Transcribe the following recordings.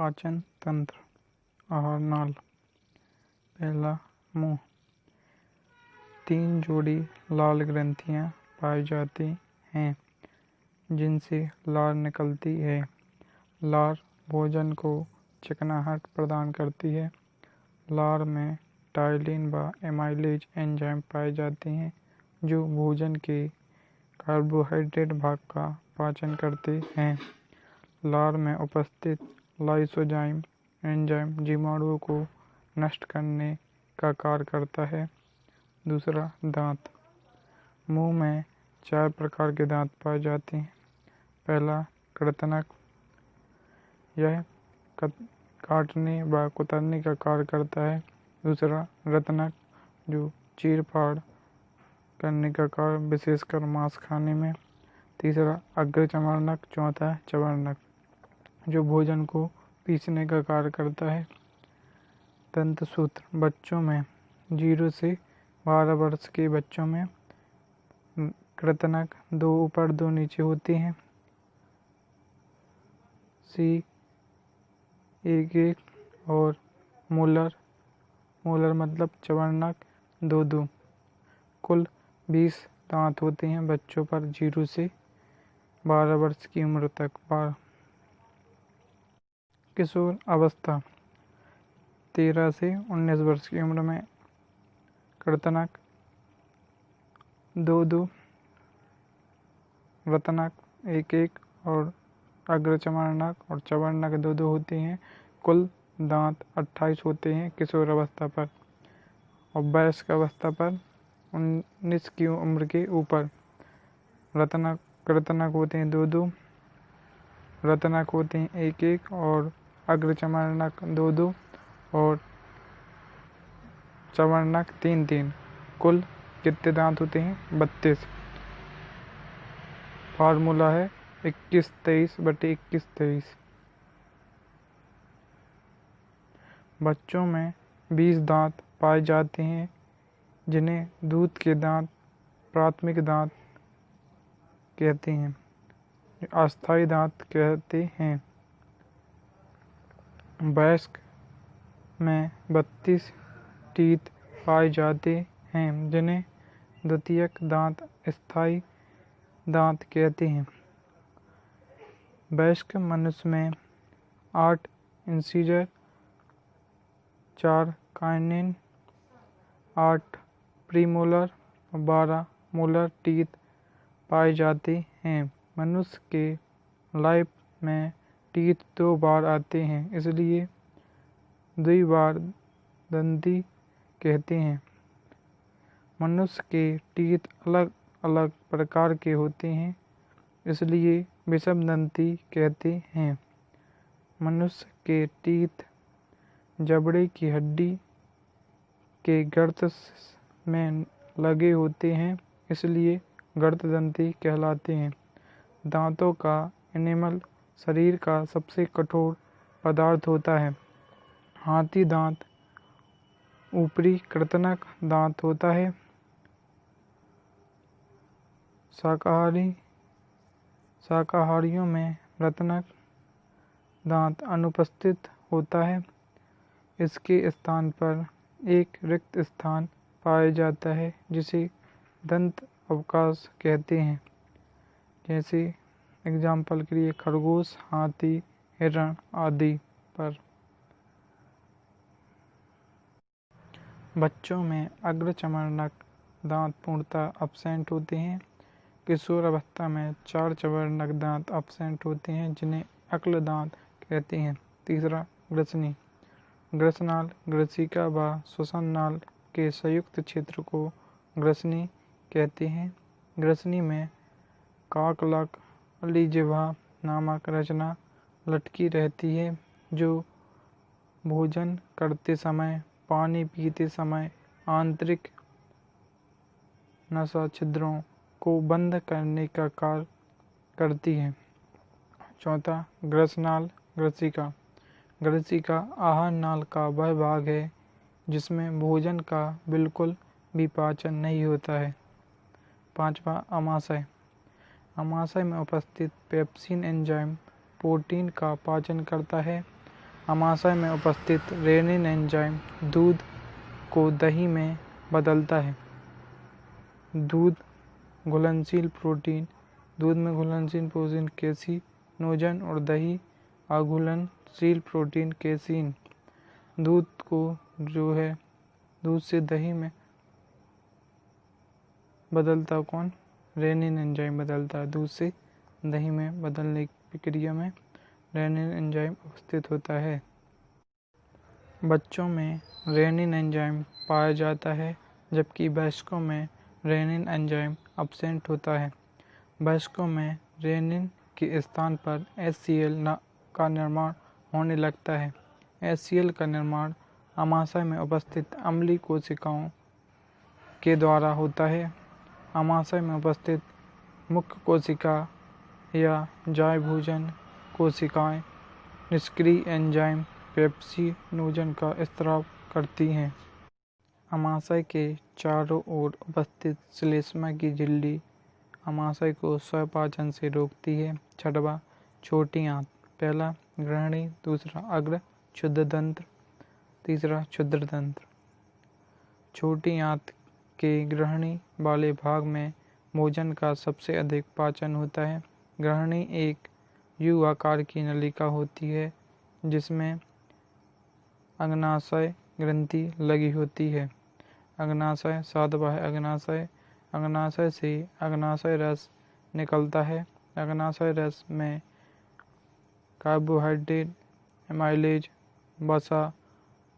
पाचन तंत्र। आहार नाल। पहला, मुंह। 3 जोड़ी लाल ग्रंथियां पाई जाती हैं जिनसे लार निकलती है। लार भोजन को चिकनाहट प्रदान करती है। लार में टाइलिन व एमाइलेज एंजाइम पाए जाते हैं जो भोजन के कार्बोहाइड्रेट भाग का पाचन करते हैं। लार में उपस्थित लाइसोजाइम एंजाइम जीवाणुओं को नष्ट करने का कार्य करता है। दूसरा, दांत। मुंह में 4 प्रकार के दांत पाए जाते हैं। पहला, कृंतक। यह काटने व कुतरने का कार्य करता है। दूसरा, रत्नक, जो चीर फाड़ करने का कार्य विशेषकर मांस खाने में। तीसरा, अग्रचर्मणक। चौथा, चर्वणक, जो भोजन को पीसने का कार्य करता है। दंतसूत्र। बच्चों में 0 से 12 वर्ष के बच्चों में कृंतक 2 ऊपर 2 नीचे होते हैं। C 1 और मोलर मतलब चर्वणक 2 कुल 20 दांत होते हैं बच्चों पर 0 से 12 वर्ष की उम्र तक। किशोर अवस्था 13 से 19 वर्ष की उम्र में कृंतक 2, रत्नक 1 और अग्रचर्मणक और चर्वणक 2 होते हैं। कुल दांत 28 होते हैं किशोर अवस्था पर। और वयस्क अवस्था पर 19 की उम्र के ऊपर कृंतक होते हैं 2, रत्नक होते हैं 1 और अग्रचर्मणक 2 और चर्वणक 3। कुल कितने दांत होते हैं? 32। फार्मूला है 21-23/21-23। बच्चों में 20 दांत पाए जाते हैं जिन्हें दूध के दांत प्राथमिक दांत कहते हैं, अस्थायी दांत कहते हैं। वयस्क में 32 टीथ पाए जाते हैं जिन्हें द्वितीयक दांत स्थायी दांत कहते हैं। वयस्क मनुष्य में 8 इंसिजर, 4 काइनिन, 8 प्रीमोलर और 12 मोलर टीथ पाए जाते हैं। मनुष्य के लाइफ में टीथ 2 बार आते हैं, इसलिए द्विबार दंती कहते हैं। मनुष्य के टीथ अलग अलग प्रकार के होते हैं, इसलिए विषमदंती कहते हैं। मनुष्य के टीथ जबड़े की हड्डी के गर्त में लगे होते हैं, इसलिए गर्तदंती कहलाते हैं। दांतों का एनिमल शरीर का सबसे कठोर पदार्थ होता है। हाथी दांत ऊपरी कृंतक दांत होता है। शाकाहारियों में रत्नक दांत अनुपस्थित होता है। इसके स्थान पर एक रिक्त स्थान पाया जाता है जिसे दंत अवकाश कहते हैं। जैसे एग्जाम्पल के लिए खरगोश, हाथी, हिरण आदि पर। बच्चों में अग्रचर्मणक दांत पूर्णतः अब्सेंट होते हैं। किशोर अवस्था में 4 चर्वणक दांत अब्सेंट होते हैं जिन्हें अक्ल दांत कहते हैं। तीसरा, ग्रसनी। ग्रसनाल, ग्रसिका व श्वसन नाल के संयुक्त क्षेत्र को ग्रसनी कहते हैं। ग्रसनी में काकलक अलिजिह्वा नामक रचना लटकी रहती है जो भोजन करते समय, पानी पीते समय आंतरिक नसा छिद्रों को बंद करने का कार्य करती है। चौथा, ग्रसनाल ग्रसिका। ग्रसिका आहार नाल का वह भाग है जिसमें भोजन का बिल्कुल भी पाचन नहीं होता है। पांचवा, अमाशय। अमाशय में उपस्थित पेप्सिन एंजाइम प्रोटीन का पाचन करता है। आमाशय में उपस्थित रेनिन एंजाइम दूध को दही में बदलता है। दूध में घुलनशील प्रोटीन केसिनोजन और दही अघुलनशील प्रोटीन केसीन। दूध से दही में बदलता कौन? रेनिन एंजाइम बदलता है। दूध से दही में बदलने की प्रक्रिया में रेनिन एंजाइम उपस्थित होता है। बच्चों में रेनिन एंजाइम पाया जाता है, जबकि वयस्कों में रेनिन एंजाइम एब्सेंट होता है। वयस्कों में रेनिन के स्थान पर HCl का निर्माण होने लगता है। HCl का निर्माण आमाशय में उपस्थित अम्लीय कोशिकाओं के द्वारा होता है। आमाशय में उपस्थित मुख्य कोशिका या जायभोजन कोशिकाएं निष्क्रिय एंजाइम पेप्सिनोजन का स्राव करती हैं। आमाशय के चारों ओर उपस्थित श्लेष्मा की झिल्ली आमाशय को स्वपाचन से रोकती है। छठवां, छोटी आंत। पहला ग्रहणी, दूसरा अग्र क्षुद्रतंत्र, तीसरा क्षुद्रतंत्र। छोटी आंत के ग्रहणी वाले भाग में भोजन का सबसे अधिक पाचन होता है। ग्रहणी एक यू आकार की नलिका होती है जिसमें अग्नाशय ग्रंथि लगी होती है। अग्नाशय। सातवां है अग्नाशय। अग्नाशय से अग्नाशय रस निकलता है। अग्नाशय रस में कार्बोहाइड्रेट, एमाइलेज, वसा,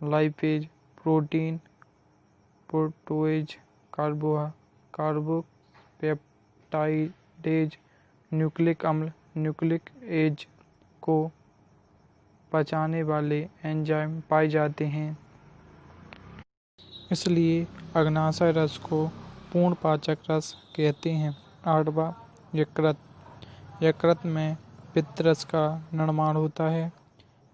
लाइपेज, प्रोटीन, प्रोटोएज, कार्बोपेप्टाइडेज, न्यूक्लिक अम्ल, न्यूक्लिक एज को पचाने वाले एंजाइम पाए जाते हैं। इसलिए अग्नाशय रस को पूर्ण पाचक रस कहते हैं। आठवां, यकृत। यकृत में पित्तरस का निर्माण होता है।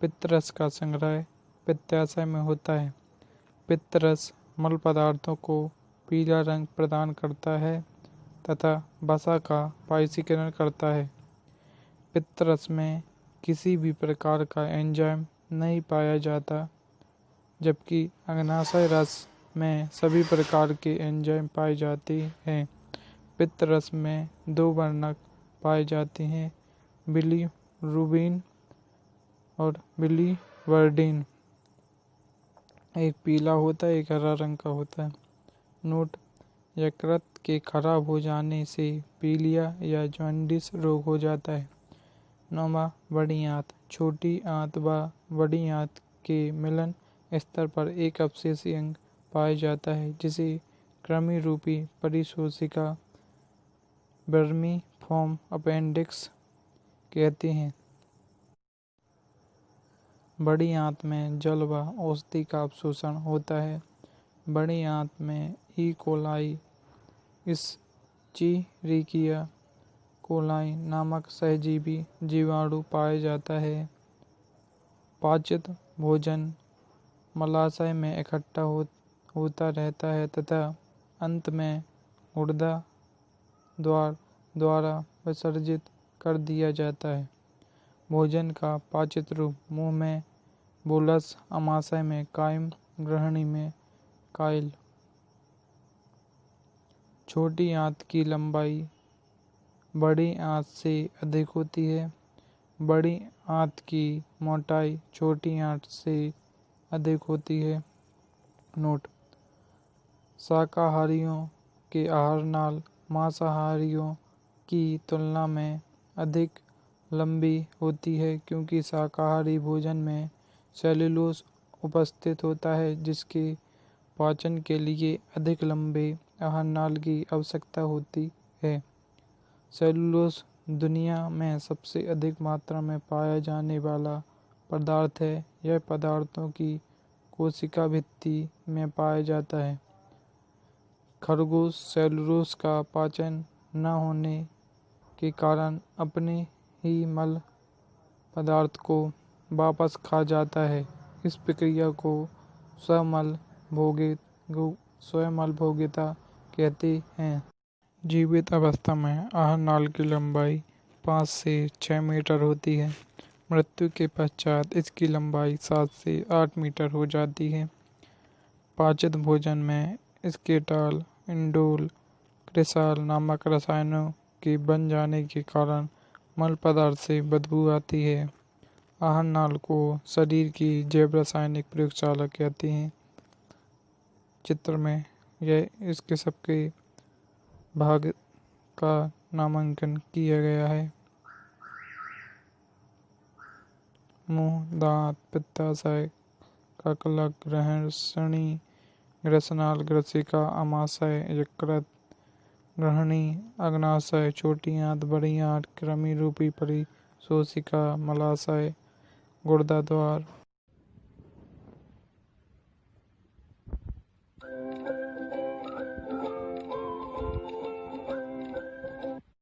पित्तरस का संग्रह पित्ताशय में होता है। पित्तरस मल पदार्थों को पीला रंग प्रदान करता है तथा वसा का वाष्पीकरण करता है। पित्तरस में किसी भी प्रकार का एंजाइम नहीं पाया जाता, जबकि अग्नाशय रस में सभी प्रकार के एंजाइम पाए जाते हैं। पित्तरस में दो वर्णक पाए जाते हैं, बिलीरुबिन और बिलीवर्डिन। एक पीला होता है, एक हरा रंग का होता है। नोट: यकृत के खराब हो जाने से पीलिया या जॉन्डिस रोग हो जाता है। 9वां, बड़ी आंत। छोटी आंत व बड़ी आंत के मिलन स्तर पर एक अवशेषी अंग पाया जाता है जिसे कृमि रूपी परिशोषिका वर्मीफॉर्म अपेंडिक्स कहते हैं। बड़ी आंत में जल व औषधि का अवशोषण होता है। बड़ी आंत में ई कोलाई, इश्चीरिकिया कोलाई नामक सहजीवी जीवाणु पाया जाता है। पाचित भोजन मलाशय में इकट्ठा होता रहता है तथा अंत में गुर्दा द्वारा विसर्जित कर दिया जाता है। भोजन का पाचित रूप मुंह में बोलस, आमाशय में कायम, ग्रहणी में कायल। छोटी आंत की लंबाई बड़ी आंत से अधिक होती है। बड़ी आंत की मोटाई छोटी आंत से अधिक होती है। नोट: शाकाहारियों के आहार नाल मांसाहारियों की तुलना में अधिक लंबी होती है क्योंकि शाकाहारी भोजन में सेल्यूलोज उपस्थित होता है जिसके पाचन के लिए अधिक लंबे आहार नाल की आवश्यकता होती है। सेल्यूलोज दुनिया में सबसे अधिक मात्रा में पाया जाने वाला पदार्थ है। यह पदार्थों की कोशिका भित्ति में पाया जाता है। खरगोश सेल्यूलोज का पाचन न होने के कारण अपने ही मल पदार्थ को वापस खा जाता है। इस प्रक्रिया को स्वमलभोगिता कहते हैं। जीवित अवस्था में आहार नाल की लंबाई 5 से 6 मीटर होती है। मृत्यु के पश्चात इसकी लंबाई 7 से 8 मीटर हो जाती है। पाचित भोजन में इसके टाल इंडोल क्रिसाल नामक रसायनों के बन जाने के कारण मल पदार्थ से बदबू आती है। आहार नाल को शरीर की जैव रासायनिक प्रयोगशाला कहते हैं। चित्र में यह इसके सबके भाग का नामांकन किया गया है। मुंह, दांत, पित्ताशय, कक्कल, ग्रहणसनी, ग्रसनाल, ग्रसिका, आमाशय, यकृत, ग्रहणी, अग्नाशय, छोटी आंत, बड़ी आंत, कृमि रूपी परिशोषिका, मलाशय, गुर्दा द्वार।